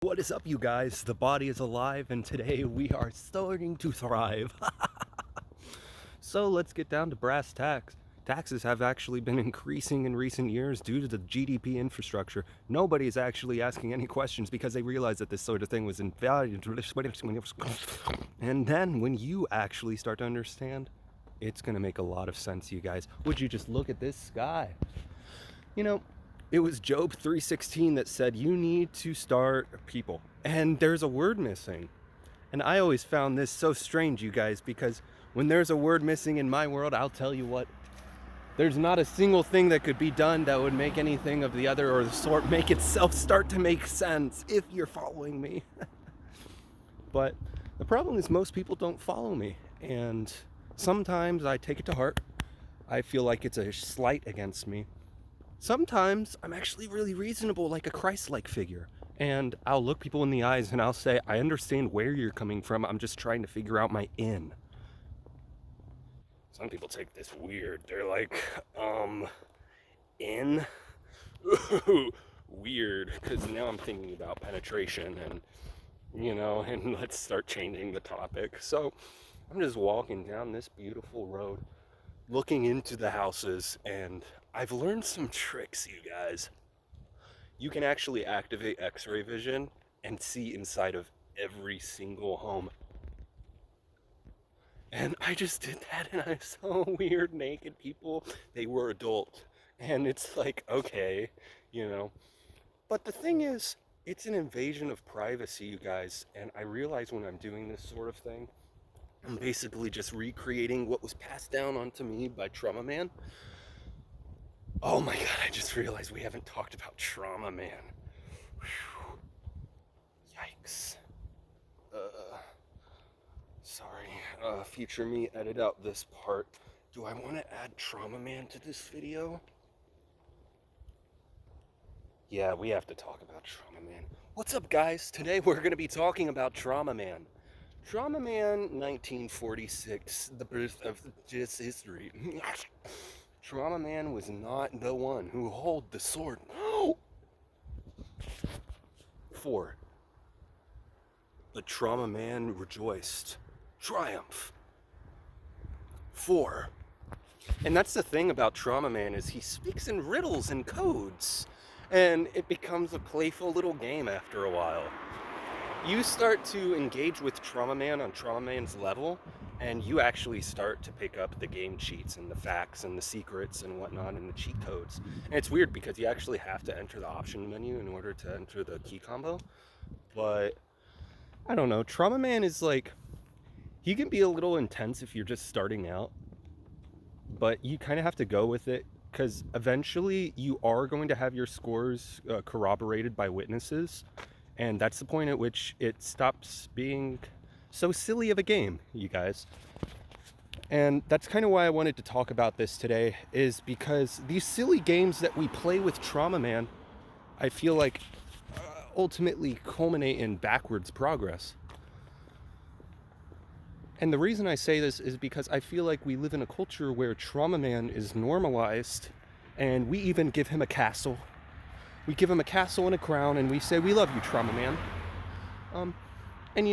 What is up, you guys? The body is alive, and today we are starting to thrive. So let's get down to brass tacks. Taxes have actually been increasing in recent years due to the GDP infrastructure. Nobody is actually asking any questions because they realize that this sort of thing was invaluable. And then when you actually start to understand, it's going to make a lot of sense, you guys. Would you just look at this sky? You know, it was Job 3:16 that said you need to start people. And there's a word missing. And I always found this so strange, you guys, because when there's a word missing in my world, I'll tell you what, there's not a single thing that could be done that would make anything of the other or the sort make itself start to make sense, if you're following me. But the problem is most people don't follow me. And sometimes I take it to heart. I feel like it's a slight against me. Sometimes I'm actually really reasonable, like a Christ-like figure. And I'll look people in the eyes and I'll say, I understand where you're coming from. I'm just trying to figure out my in. Some people take this weird. They're like, in? Weird. Because now I'm thinking about penetration and, and let's start changing the topic. So I'm just walking down this beautiful road, looking into the houses, and I've learned some tricks, you guys. You can actually activate X-ray vision and see inside of every single home. And I just did that, and I saw weird naked people. They were adult. And it's like, okay, But the thing is, it's an invasion of privacy, you guys. And I realize when I'm doing this sort of thing, I'm basically just recreating what was passed down onto me by Trauma Man. Oh my god, I just realized we haven't talked about Trauma Man. Whew. Yikes. Sorry. Future me, edit out this part. Do I want to add Trauma Man to this video? Yeah, we have to talk about Trauma Man. What's up, guys? Today we're going to be talking about Trauma Man. Trauma Man 1946, the birth of this history. Trauma Man was not the one who held the sword. 4. The Trauma Man rejoiced. Triumph. 4. And that's the thing about Trauma Man is he speaks in riddles and codes. And it becomes a playful little game after a while. You start to engage with Trauma Man on Trauma Man's level, and you actually start to pick up the game cheats and the facts and the secrets and whatnot and the cheat codes. And it's weird because you actually have to enter the option menu in order to enter the key combo. But I don't know, Trauma Man is like, he can be a little intense if you're just starting out, but you kind of have to go with it because eventually you are going to have your scores corroborated by witnesses. And that's the point at which it stops being so silly of a game, you guys. And that's kind of why I wanted to talk about this today, is because these silly games that we play with Trauma Man, I feel like ultimately culminate in backwards progress. And the reason I say this is because I feel like we live in a culture where Trauma Man is normalized, and we even give him a castle. We give him a castle and a crown, and we say, we love you, Trauma Man. And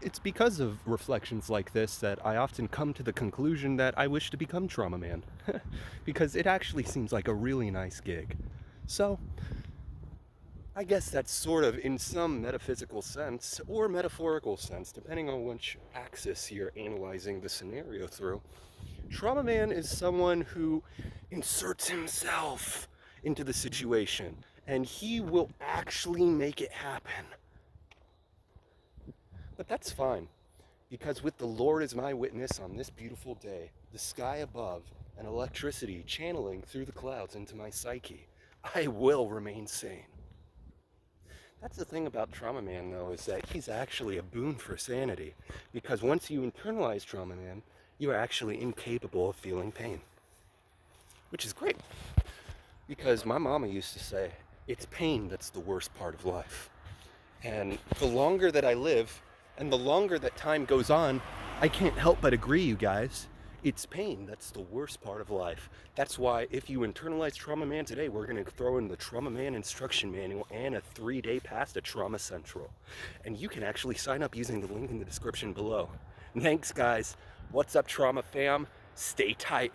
it's because of reflections like this that I often come to the conclusion that I wish to become Trauma Man. Because it actually seems like a really nice gig. So, I guess that's sort of in some metaphysical sense, or metaphorical sense, depending on which axis you're analyzing the scenario through. Trauma Man is someone who inserts himself into the situation, and he will actually make it happen. But that's fine, because with the Lord as my witness on this beautiful day, the sky above, and electricity channeling through the clouds into my psyche, I will remain sane. That's the thing about Trauma Man, though, is that he's actually a boon for sanity, because once you internalize Trauma Man, you are actually incapable of feeling pain, which is great. Because my mama used to say, it's pain that's the worst part of life. And the longer that I live, and the longer that time goes on, I can't help but agree, you guys. It's pain. That's the worst part of life. That's why if you internalize Trauma Man today, we're going to throw in the Trauma Man instruction manual and a 3-day pass to Trauma Central. And you can actually sign up using the link in the description below. Thanks, guys. What's up, Trauma fam? Stay tight.